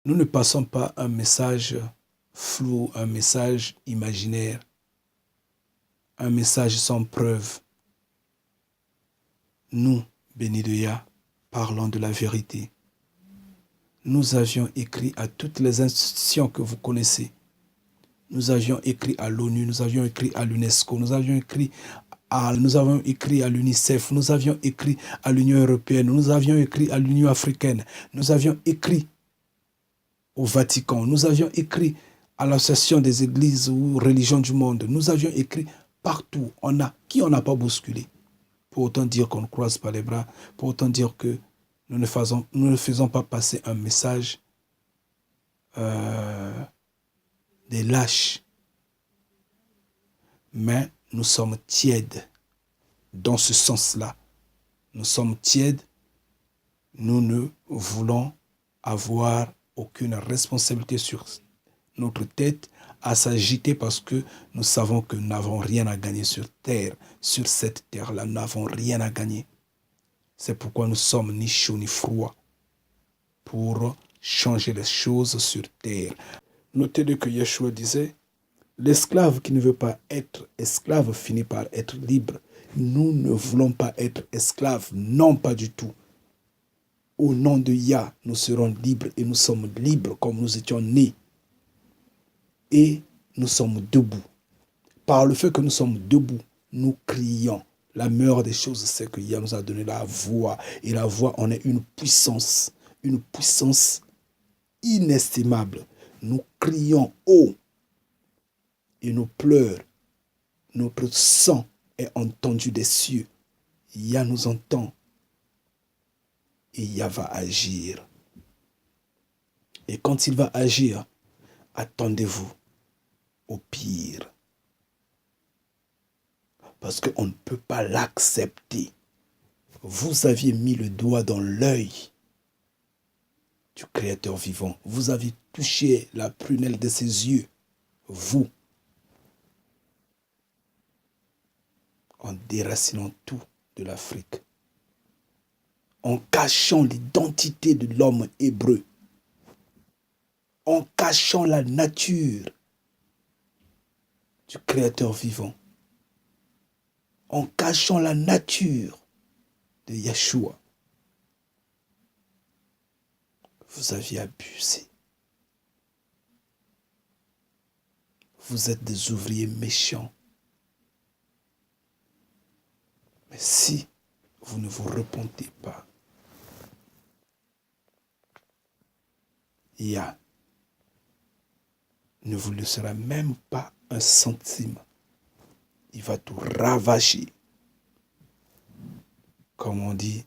Nous ne passons pas un message flou, un message imaginaire, un message sans preuve. Nous, bénis de Yah, parlons de la vérité. Nous avions écrit à toutes les institutions que vous connaissez. Nous avions écrit à l'ONU, nous avions écrit à l'UNESCO, nous avons écrit à l'UNICEF, nous avions écrit à l'Union européenne, nous avions écrit à l'Union africaine, nous avions écrit au Vatican, nous avions écrit à l'Association des églises ou religions du monde, nous avions écrit partout. Qui on n'a pas bousculé? Pour autant dire qu'on ne croise pas les bras, pour autant dire que nous ne faisons pas passer un message des lâches. Mais nous sommes tièdes dans ce sens-là. Nous sommes tièdes. Nous ne voulons avoir aucune responsabilité sur notre tête à s'agiter parce que nous savons que nous n'avons rien à gagner sur terre. Sur cette terre-là, nous n'avons rien à gagner. C'est pourquoi nous sommes ni chauds ni froids pour changer les choses sur terre. Notez que Yeshua disait, l'esclave qui ne veut pas être esclave finit par être libre. Nous ne voulons pas être esclaves, non pas du tout. Au nom de Yah, nous serons libres et nous sommes libres comme nous étions nés. Et nous sommes debout. Par le fait que nous sommes debout, nous crions. La meilleure des choses, c'est que Yah nous a donné la voix. Et la voix en est une puissance inestimable. Nous crions haut et nous pleurons. Notre sang est entendu des cieux. Yah nous entend. Et Yah va agir. Et quand il va agir, attendez-vous au pire. Parce qu'on ne peut pas l'accepter. Vous aviez mis le doigt dans l'œil du Créateur vivant. Vous avez touché la prunelle de ses yeux. Vous. En déracinant tout de l'Afrique. En cachant l'identité de l'homme hébreu. En cachant la nature du Créateur vivant. En cachant la nature de Yeshua. Vous aviez abusé. Vous êtes des ouvriers méchants. Mais si vous ne vous repentez pas, Yah ne vous laissera même pas un centime. Il va tout ravager. Comme on dit,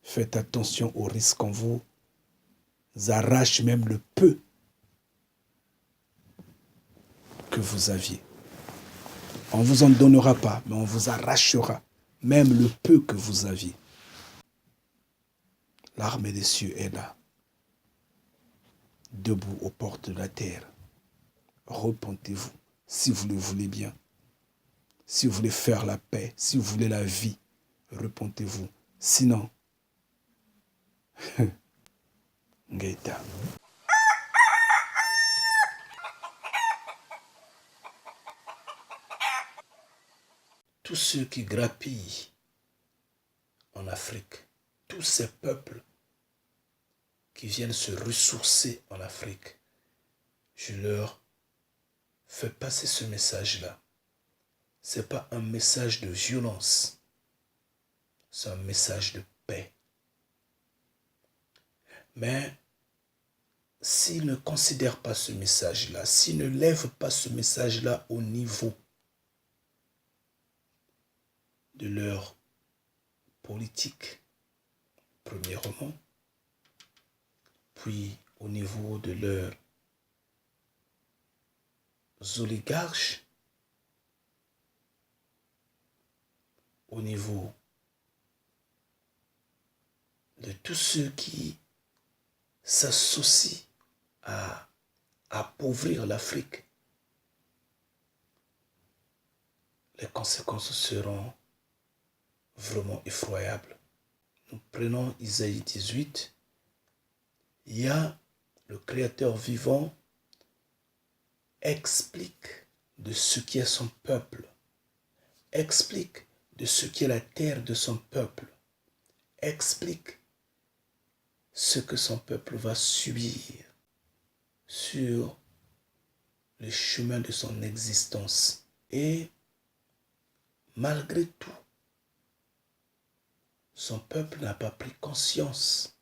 faites attention au risque qu'on vous arrache même le peu que vous aviez. On ne vous en donnera pas, mais on vous arrachera même le peu que vous aviez. L'armée des cieux est là, debout aux portes de la terre. Repentez-vous, si vous le voulez bien. Si vous voulez faire la paix, si vous voulez la vie, repentez-vous. Sinon, Gaëtan. Tous ceux qui grappillent en Afrique, tous ces peuples qui viennent se ressourcer en Afrique, je leur fais passer ce message-là. Ce n'est pas un message de violence, c'est un message de paix. Mais s'ils ne considèrent pas ce message-là, s'ils ne lèvent pas ce message-là au niveau de leur politique, premièrement, puis au niveau de leurs oligarches, au niveau de tous ceux qui s'associent à appauvrir l'Afrique, les conséquences seront vraiment effroyables. Nous prenons Isaïe 18, Il y a le Créateur vivant explique de ce qui est son peuple, explique de ce qui est la terre de son peuple, explique ce que son peuple va subir sur le chemin de son existence. Et malgré tout, son peuple n'a pas pris conscience,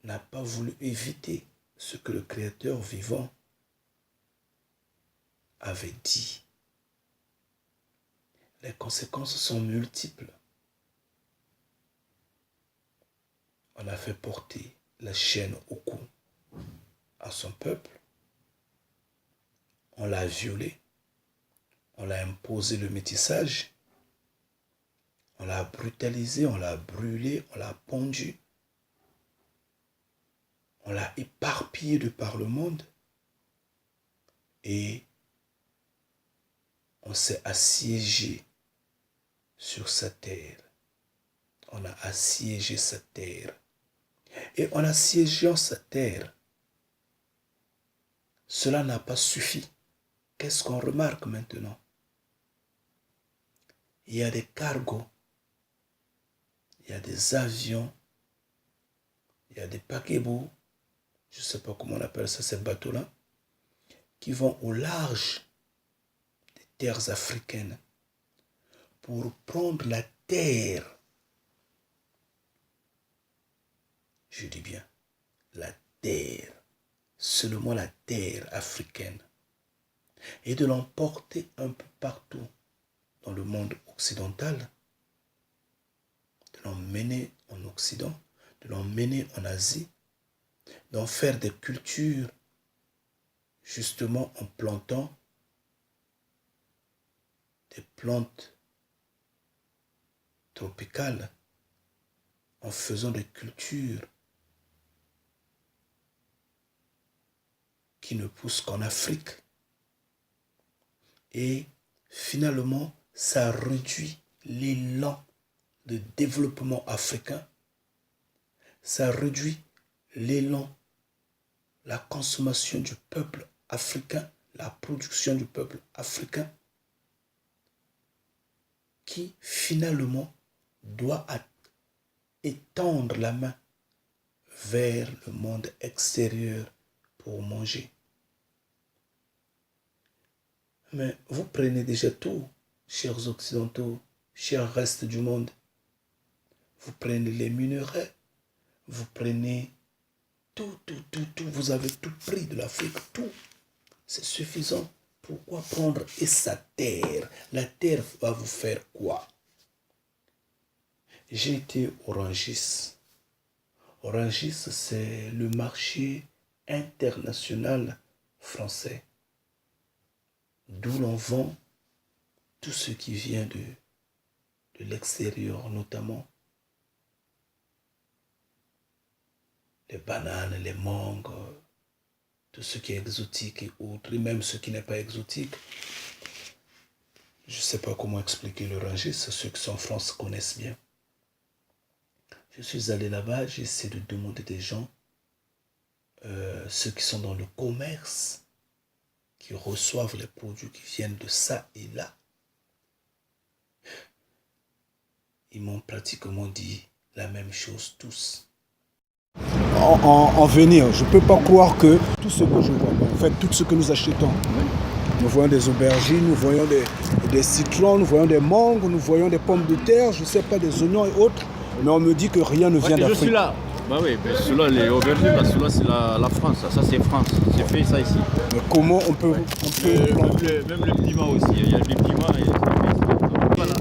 n'a pas voulu éviter ce que le Créateur vivant avait dit. Les conséquences sont multiples. On a fait porter la chaîne au cou à son peuple. On l'a violé. On l'a imposé le métissage. On l'a brutalisé, on l'a brûlé, on l'a pendu. On l'a éparpillé de par le monde. Et on s'est assiégé sur sa terre. On a assiégé sa terre. Et en assiégeant sa terre, cela n'a pas suffi. Qu'est-ce qu'on remarque maintenant? Il y a des cargos, il y a des avions, il y a des paquebots, je ne sais pas comment on appelle ça, ces bateaux-là, qui vont au large des terres africaines pour prendre la terre. Je dis bien, la terre, seulement la terre africaine, et de l'emporter un peu partout dans le monde occidental, de l'emmener en Occident, de l'emmener en Asie, d'en faire des cultures, justement en plantant des plantes tropicales, en faisant des cultures qui ne poussent qu'en Afrique. Et finalement, ça réduit l'élan de développement africain, ça réduit l'élan, la consommation du peuple africain, la production du peuple africain, qui finalement doit étendre la main vers le monde extérieur pour manger. Mais vous prenez déjà tout, chers occidentaux, chers restes du monde. Vous prenez les minerais, vous prenez tout, vous avez tout pris de l'Afrique, tout. C'est suffisant. Pourquoi prendre et sa terre? La terre va vous faire quoi? J'ai été au Rungis. Rungis, c'est le marché international français, d'où l'on vend tout ce qui vient de l'extérieur, notamment les bananes, les mangues, tout ce qui est exotique et autres, et même ce qui n'est pas exotique. Je ne sais pas comment expliquer le Rungis, ceux qui sont en France connaissent bien. Je suis allé là-bas, j'ai essayé de demander des gens, ceux qui sont dans le commerce, qui reçoivent les produits qui viennent de ça et là. Ils m'ont pratiquement dit la même chose tous. En venir, je ne peux pas croire que tout ce que je vois, en fait tout ce que nous achetons, nous voyons des aubergines, nous voyons des citrons, nous voyons des mangues, nous voyons des pommes de terre, je ne sais pas, des oignons et autres, mais on me dit que rien ne vient d'Afrique. Je suis là. Bah oui, mais ceux-là, les aubergines, là, ceux-là, c'est la France, ça c'est France, c'est fait ça ici. Mais comment on peut même le piment aussi, il y a des piments et voilà.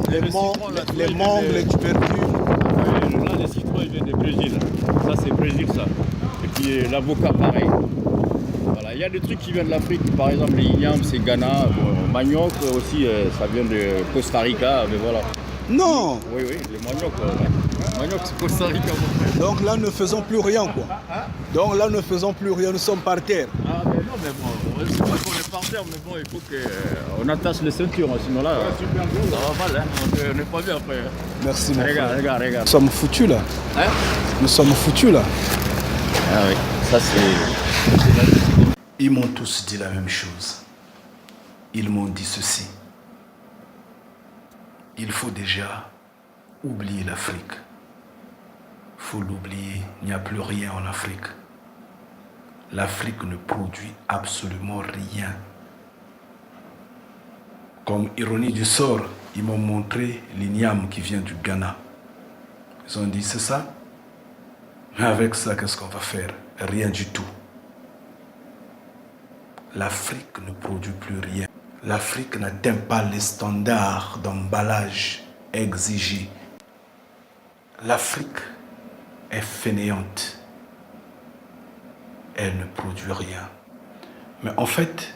Les mangues, les tubercules. Là, les citrons, ils viennent du Brésil. Ça, c'est Brésil, ça. Et puis l'avocat, pareil. Voilà, il y a des trucs qui viennent de l'Afrique, par exemple les ignames, c'est Ghana, manioc aussi, ça vient de Costa Rica, mais voilà. Non. Oui, le manioc. Manioc, c'est Costa Rica. Donc là, ne faisons plus rien, quoi. Donc là, ne faisons plus rien, nous sommes par terre. Ah, mais non, mais bon, c'est pas qu'on est par terre, mais bon, il faut qu'on attache les ceintures, sinon là, ça va mal, hein. On n'est pas bien après. Merci, mon frère. Regarde. Nous sommes foutus, là. Hein? Nous sommes foutus, là. Ah oui, ça c'est... Ils m'ont tous dit la même chose. Ils m'ont dit ceci. Il faut déjà oublier l'Afrique. Il faut l'oublier. Il n'y a plus rien en Afrique. L'Afrique ne produit absolument rien. Comme ironie du sort, ils m'ont montré l'igname qui vient du Ghana. Ils ont dit, c'est ça? Mais avec ça, qu'est-ce qu'on va faire? Rien du tout. L'Afrique ne produit plus rien. L'Afrique n'atteint pas les standards d'emballage exigés. L'Afrique est fainéante. Elle ne produit rien. Mais en fait,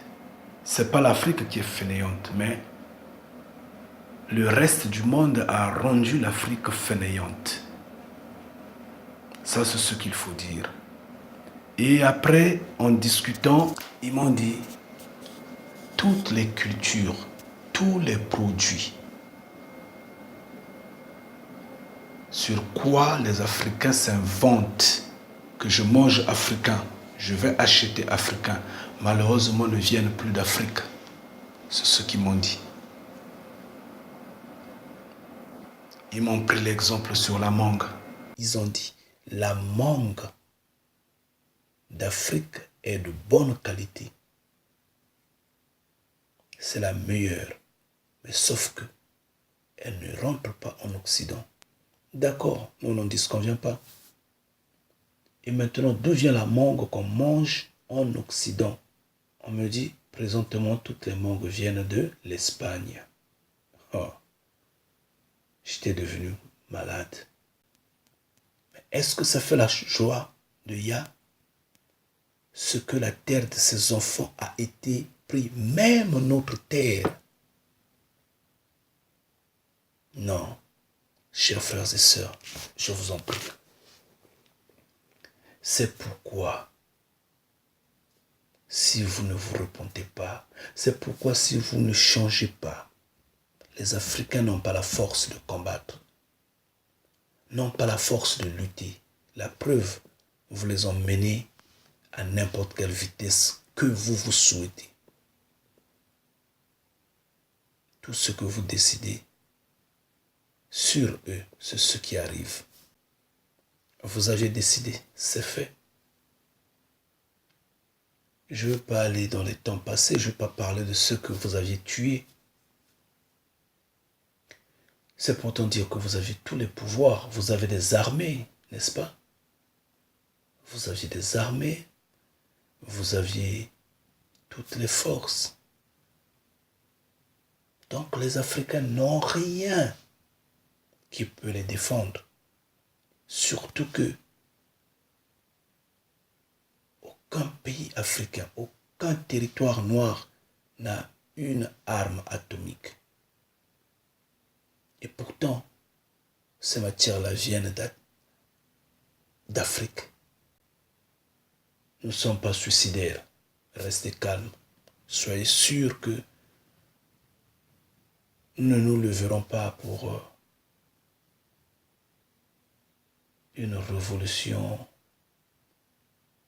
ce n'est pas l'Afrique qui est fainéante, mais le reste du monde a rendu l'Afrique fainéante. Ça, c'est ce qu'il faut dire. Et après, en discutant, ils m'ont dit, toutes les cultures, tous les produits, sur quoi les Africains s'inventent que je mange africain, je vais acheter africain, malheureusement ne viennent plus d'Afrique. C'est ce qu'ils m'ont dit. Ils m'ont pris l'exemple sur la mangue. Ils ont dit, la mangue d'Afrique est de bonne qualité. C'est la meilleure. Mais sauf que elle ne rentre pas en Occident. D'accord, on n'en disconvient pas. Et maintenant, d'où vient la mangue qu'on mange en Occident? On me dit, présentement, toutes les mangues viennent de l'Espagne. Oh, j'étais devenu malade. Mais est-ce que ça fait la joie de Ya? Ce que la terre de ses enfants a été pris, même notre terre. Non, chers frères et sœurs, je vous en prie. C'est pourquoi, si vous ne vous repentez pas, c'est pourquoi si vous ne changez pas, les Africains n'ont pas la force de combattre, n'ont pas la force de lutter. La preuve, vous les emmenez à n'importe quelle vitesse que vous vous souhaitez. Tout ce que vous décidez sur eux, c'est ce qui arrive. Vous avez décidé, c'est fait. Je ne veux pas aller dans les temps passés, je ne veux pas parler de ceux que vous aviez tués. C'est pourtant dire que vous avez tous les pouvoirs, vous avez des armées, n'est-ce pas? Vous aviez des armées, vous aviez toutes les forces. Donc les Africains n'ont rien qui peut les défendre. Surtout que aucun pays africain, aucun territoire noir n'a une arme atomique. Et pourtant, ces matières-là viennent d'Afrique. Nous ne sommes pas suicidaires. Restez calmes. Soyez sûrs que nous ne nous leverons pas pour une révolution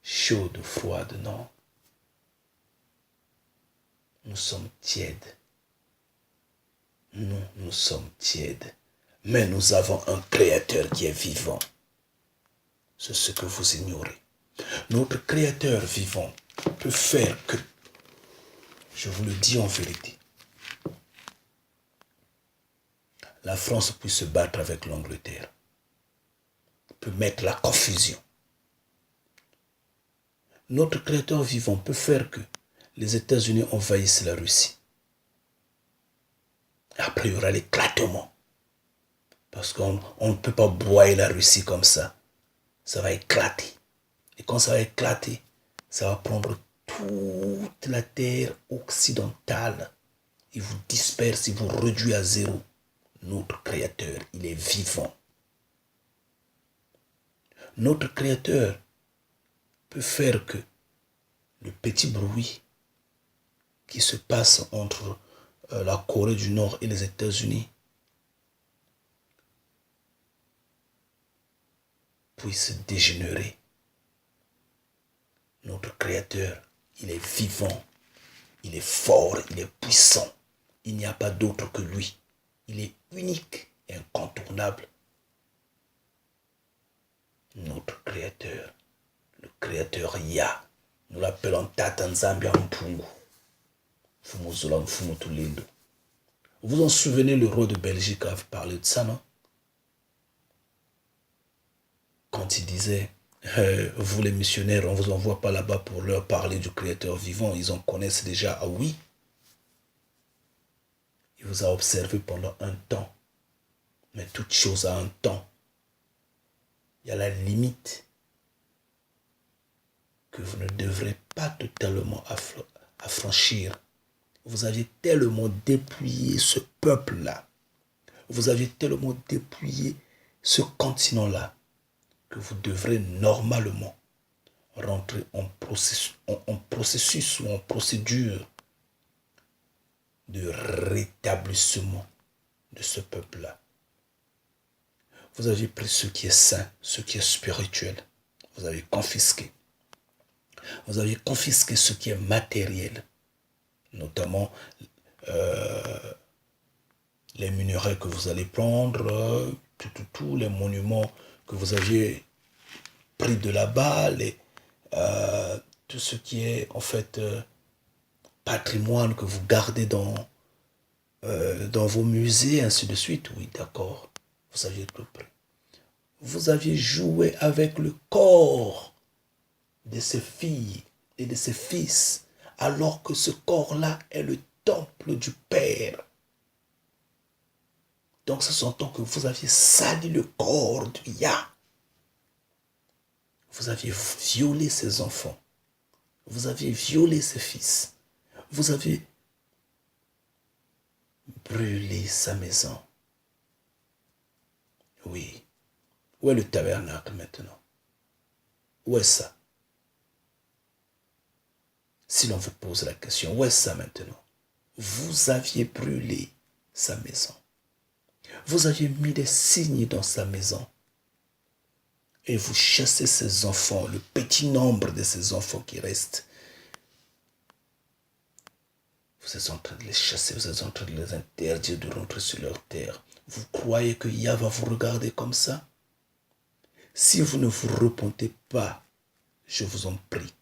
chaude, froide, non. Nous sommes tièdes. Nous sommes tièdes. Mais nous avons un Créateur qui est vivant. C'est ce que vous ignorez. Notre Créateur vivant peut faire que, je vous le dis en vérité, la France puisse se battre avec l'Angleterre, peut mettre la confusion. Notre Créateur vivant peut faire que les États-Unis envahissent la Russie. Après, il y aura l'éclatement. Parce qu'on ne peut pas broyer la Russie comme ça. Ça va éclater. Et quand ça va éclater, ça va prendre toute la terre occidentale. Il vous disperse, il vous réduit à zéro. Notre Créateur, il est vivant. Notre Créateur peut faire que le petit bruit qui se passe entre la Corée du Nord et les États-Unis puisse dégénérer Notre Créateur, il est vivant, il est fort, il est puissant. Il n'y a pas d'autre que lui. Il est unique et incontournable. Notre Créateur, le Créateur Yah, nous l'appelons Tata Nzambi Mpungu. Fumuzulam Fumutulindo. Vous en souvenez, le roi de Belgique avait parlé de ça, non? Quand il disait, vous les missionnaires, on ne vous envoie pas là-bas pour leur parler du Créateur vivant, ils en connaissent déjà. Ah oui. Il vous a observé pendant un temps. Mais toute chose a un temps. Il y a la limite que vous ne devrez pas totalement affranchir. Vous aviez tellement dépouillé ce peuple-là. Vous aviez tellement dépouillé ce continent-là que vous devrez normalement rentrer en processus ou en procédure de rétablissement de ce peuple-là. Vous avez pris ce qui est saint, ce qui est spirituel. Vous avez confisqué. Vous avez confisqué ce qui est matériel, notamment les minerais que vous allez prendre, tous les monuments que vous aviez pris de là-bas, tout ce qui est en fait patrimoine que vous gardez dans vos musées, ainsi de suite. Oui, d'accord, vous aviez tout pris. Vous aviez joué avec le corps de ces filles et de ces fils, alors que ce corps-là est le temple du Père. Donc ce s'entend que vous aviez sali le corps du Yah. Vous aviez violé ses enfants. Vous aviez violé ses fils. Vous avez brûlé sa maison. Oui. Où est le tabernacle maintenant? Où est ça? Si l'on vous pose la question, où est ça maintenant? Vous aviez brûlé sa maison. Vous aviez mis des signes dans sa maison. Et vous chassez ses enfants, le petit nombre de ces enfants qui restent. Vous êtes en train de les chasser, vous êtes en train de les interdire de rentrer sur leur terre. Vous croyez que Yah va vous regarder comme ça? Si vous ne vous repentez pas, je vous en prie,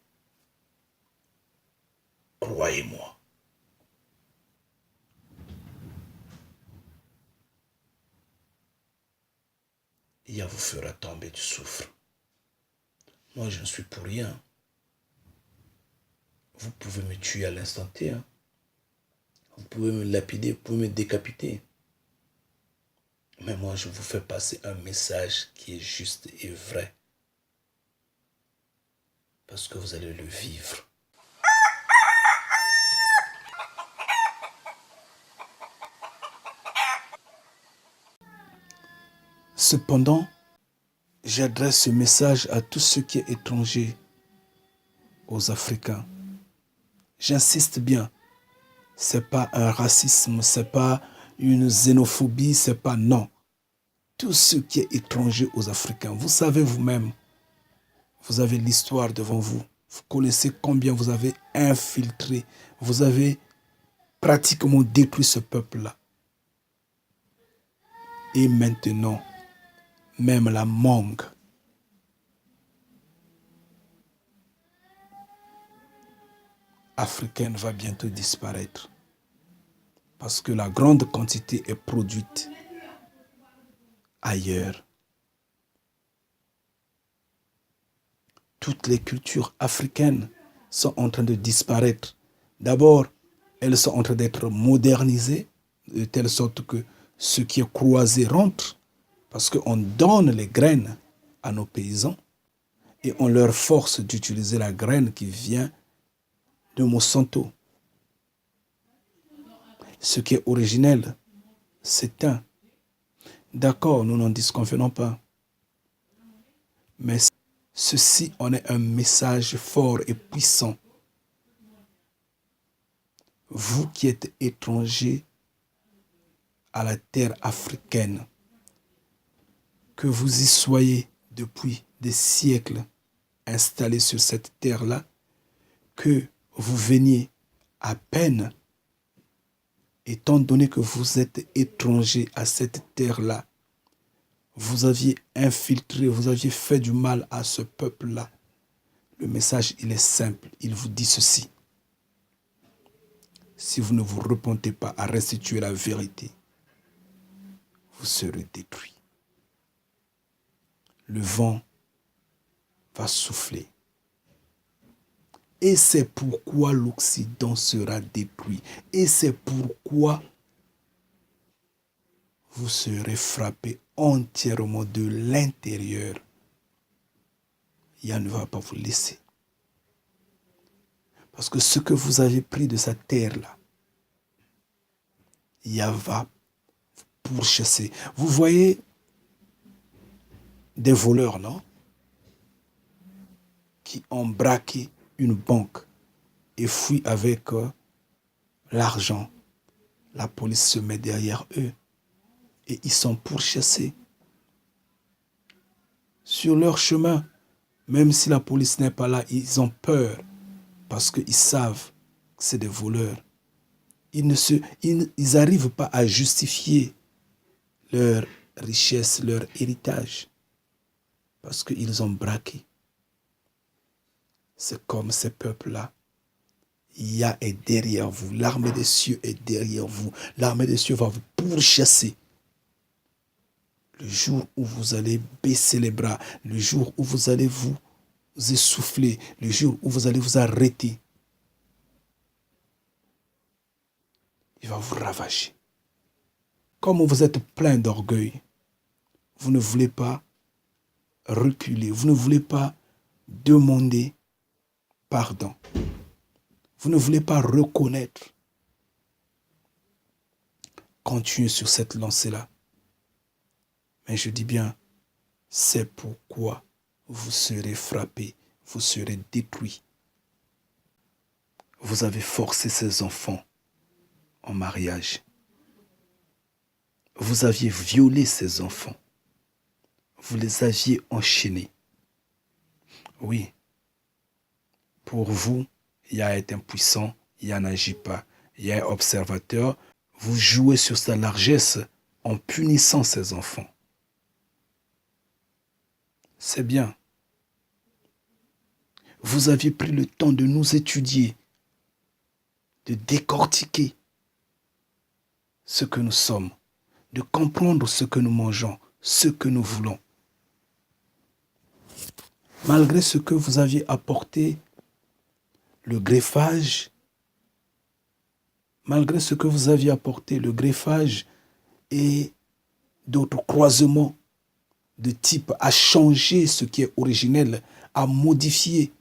croyez-moi. Yah vous fera tomber du souffle. Moi, je ne suis pour rien. Vous pouvez me tuer à l'instant T. Hein. Vous pouvez me lapider, vous pouvez me décapiter. Mais moi, je vous fais passer un message qui est juste et vrai. Parce que vous allez le vivre. Cependant, j'adresse ce message à tous ceux qui sont étrangers aux Africains. J'insiste bien, c'est pas un racisme, c'est pas une xénophobie, c'est pas non. Tous ceux qui sont étrangers aux Africains, vous savez vous-même, vous avez l'histoire devant vous. Vous connaissez combien vous avez infiltré, vous avez pratiquement détruit ce peuple-là. Et maintenant, même la mangue africaine va bientôt disparaître. Parce que la grande quantité est produite ailleurs. Toutes les cultures africaines sont en train de disparaître. D'abord, elles sont en train d'être modernisées, de telle sorte que ce qui est croisé rentre, parce qu'on donne les graines à nos paysans et on leur force d'utiliser la graine qui vient de Monsanto. Ce qui est originel s'éteint. D'accord, nous n'en disconvenons pas. Mais ceci en est un message fort et puissant. Vous qui êtes étrangers à la terre africaine, que vous y soyez depuis des siècles installés sur cette terre-là, que vous veniez à peine, étant donné que vous êtes étranger à cette terre-là, vous aviez infiltré, vous aviez fait du mal à ce peuple-là. Le message, il est simple. Il vous dit ceci. Si vous ne vous repentez pas à restituer la vérité, vous serez détruits. Le vent va souffler. Et c'est pourquoi l'Occident sera détruit. Et c'est pourquoi vous serez frappés entièrement de l'intérieur. Yah ne va pas vous laisser. Parce que ce que vous avez pris de sa terre-là, Yah va pourchasser. Vous voyez des voleurs, non? Qui ont braqué une banque et fuient avec l'argent. La police se met derrière eux et ils sont pourchassés. Sur leur chemin, même si la police n'est pas là, ils ont peur parce qu'ils savent que c'est des voleurs. Ils n'arrivent pas à justifier leur richesse, leur héritage parce qu'ils ont braqué. C'est comme ces peuples-là. Yah est derrière vous. L'armée des cieux est derrière vous. L'armée des cieux va vous pourchasser. Le jour où vous allez baisser les bras, le jour où vous allez vous essouffler, le jour où vous allez vous arrêter, il va vous ravager. Comme vous êtes plein d'orgueil, vous ne voulez pas reculer, vous ne voulez pas demander pardon. Vous ne voulez pas reconnaître. Continuez sur cette lancée-là. Mais je dis bien, c'est pourquoi vous serez frappés, vous serez détruits. Vous avez forcé ces enfants en mariage. Vous aviez violé ces enfants. Vous les aviez enchaînés. Oui. Pour vous, Yah est impuissant, Yah n'agit pas. Yah est observateur. Vous jouez sur sa largesse en punissant ses enfants. C'est bien. Vous aviez pris le temps de nous étudier, de décortiquer ce que nous sommes, de comprendre ce que nous mangeons, ce que nous voulons. Malgré ce que vous aviez apporté, le greffage, et d'autres croisements de type à changer ce qui est originel, à modifier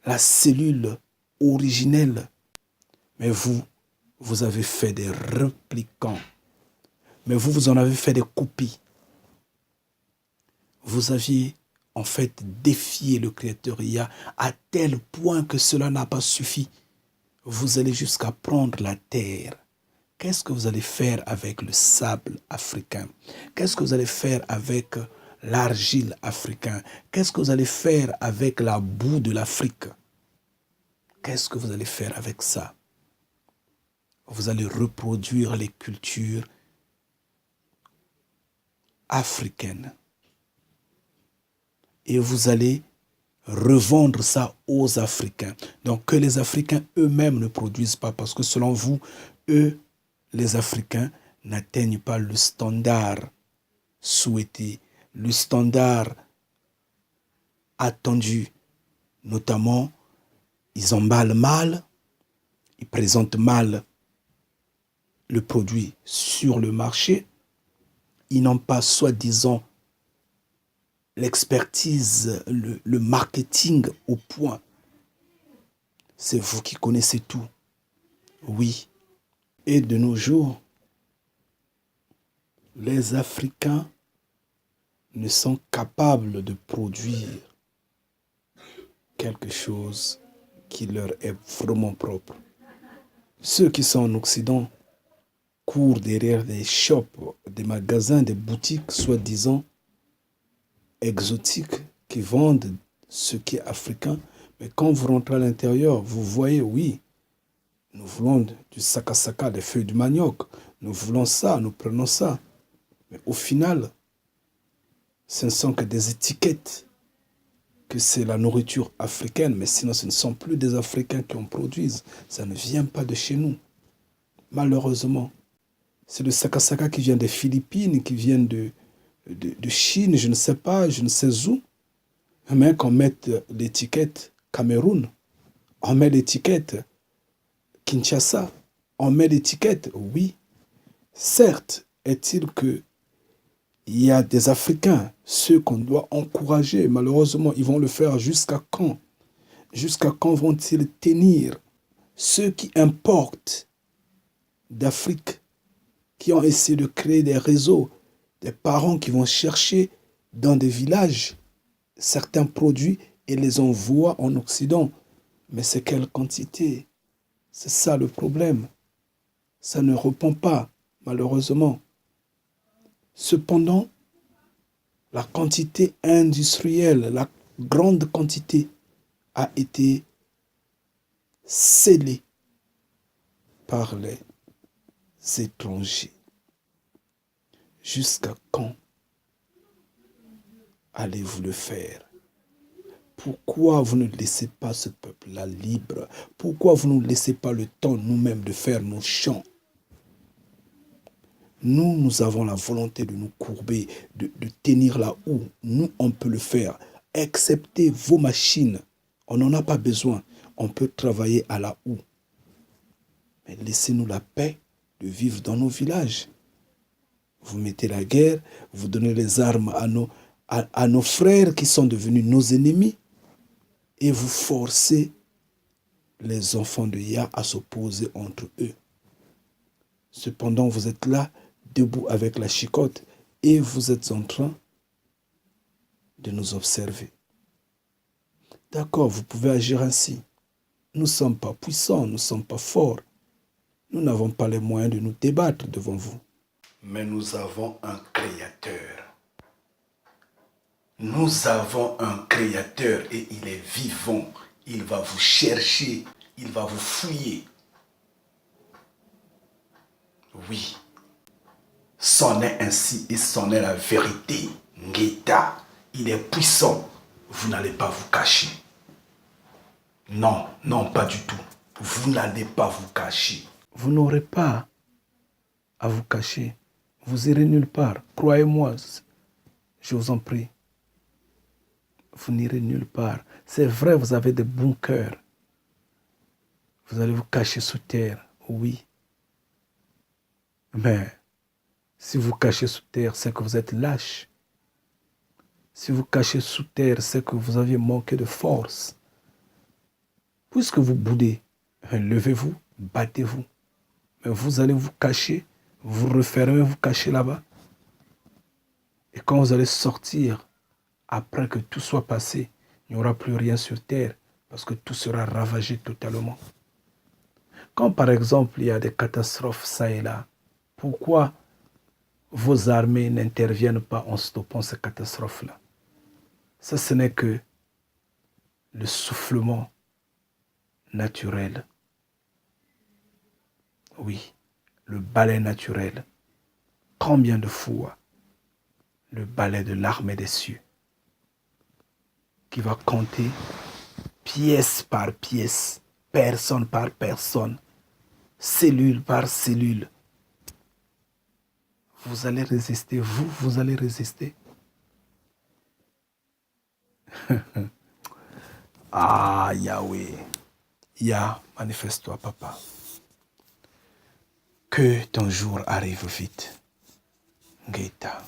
la cellule originelle. Mais vous avez fait des réplicants. Mais vous en avez fait des copies. Vous aviez en fait défié le Créateur Yah à tel point que cela n'a pas suffi. Vous allez jusqu'à prendre la terre. Qu'est-ce que vous allez faire avec le sable africain? Qu'est-ce que vous allez faire avec l'argile africaine? Qu'est-ce que vous allez faire avec la boue de l'Afrique? Qu'est-ce que vous allez faire avec ça? Vous allez reproduire les cultures africaines. Et vous allez revendre ça aux Africains. Donc que les Africains eux-mêmes ne produisent pas, parce que selon vous, eux, les Africains n'atteignent pas le standard souhaité, le standard attendu. Notamment, ils emballent mal, ils présentent mal le produit sur le marché. Ils n'ont pas, soi-disant, l'expertise, le marketing au point. C'est vous qui connaissez tout. Oui. Et de nos jours, les Africains ne sont capables de produire quelque chose qui leur est vraiment propre. Ceux qui sont en Occident courent derrière des shops, des magasins, des boutiques soi-disant exotiques qui vendent ce qui est africain. Mais quand vous rentrez à l'intérieur, vous voyez, oui, nous voulons du sakasaka, des feuilles du manioc. Nous voulons ça, nous prenons ça. Mais au final, ce ne sont que des étiquettes, que c'est la nourriture africaine, mais sinon ce ne sont plus des Africains qui en produisent. Ça ne vient pas de chez nous. Malheureusement, c'est le sakasaka qui vient des Philippines, qui vient de Chine, je ne sais pas, je ne sais où. Mais qu'on mette l'étiquette Cameroun, on met l'étiquette Kinshasa, on met l'étiquette, oui. Certes, est-il que il y a des Africains, ceux qu'on doit encourager. Malheureusement, ils vont le faire jusqu'à quand? Jusqu'à quand vont-ils tenir? Ceux qui importent d'Afrique, qui ont essayé de créer des réseaux, des parents qui vont chercher dans des villages certains produits et les envoient en Occident. Mais c'est quelle quantité? C'est ça le problème. Ça ne répond pas, malheureusement. Cependant, la quantité industrielle, la grande quantité a été scellée par les étrangers. Jusqu'à quand allez-vous le faire? Pourquoi vous ne laissez pas ce peuple-là libre? Pourquoi vous ne laissez pas le temps nous-mêmes de faire nos chants? Nous avons la volonté de nous courber, de tenir là où nous, on peut le faire. Excepté vos machines, on n'en a pas besoin. On peut travailler à la houe. Mais laissez-nous la paix de vivre dans nos villages. Vous mettez la guerre, vous donnez les armes à nos frères qui sont devenus nos ennemis et vous forcez les enfants de Yah à s'opposer entre eux. Cependant, vous êtes là, debout avec la chicotte, et vous êtes en train de nous observer. D'accord, vous pouvez agir ainsi. Nous ne sommes pas puissants, nous ne sommes pas forts. Nous n'avons pas les moyens de nous débattre devant vous. Mais nous avons un Créateur. Nous avons un Créateur et il est vivant. Il va vous chercher, il va vous fouiller. Oui. C'en est ainsi et c'en est la vérité. Ngeta, il est puissant. Vous n'allez pas vous cacher. Non, non, pas du tout. Vous n'allez pas vous cacher. Vous n'aurez pas à vous cacher. Vous irez nulle part. Croyez-moi, je vous en prie. Vous n'irez nulle part. C'est vrai, vous avez des bons cœurs. Vous allez vous cacher sous terre, oui. Mais si vous cachez sous terre, c'est que vous êtes lâche. Si vous cachez sous terre, c'est que vous aviez manqué de force. Puisque vous boudez, levez-vous, battez-vous. Mais vous allez vous cacher, vous refermez, vous cachez là-bas. Et quand vous allez sortir, après que tout soit passé, il n'y aura plus rien sur terre parce que tout sera ravagé totalement. Quand par exemple il y a des catastrophes ça et là, pourquoi vos armées n'interviennent pas en stoppant ces catastrophes-là? Ça, ce n'est que le soufflement naturel. Oui, le balai naturel. Combien de fois le balai de l'armée des cieux qui va compter pièce par pièce, personne par personne, cellule par cellule. Vous allez résister, vous allez résister. Ah, Yahweh, Yah, manifeste-toi, papa. Que ton jour arrive vite. Ngeta.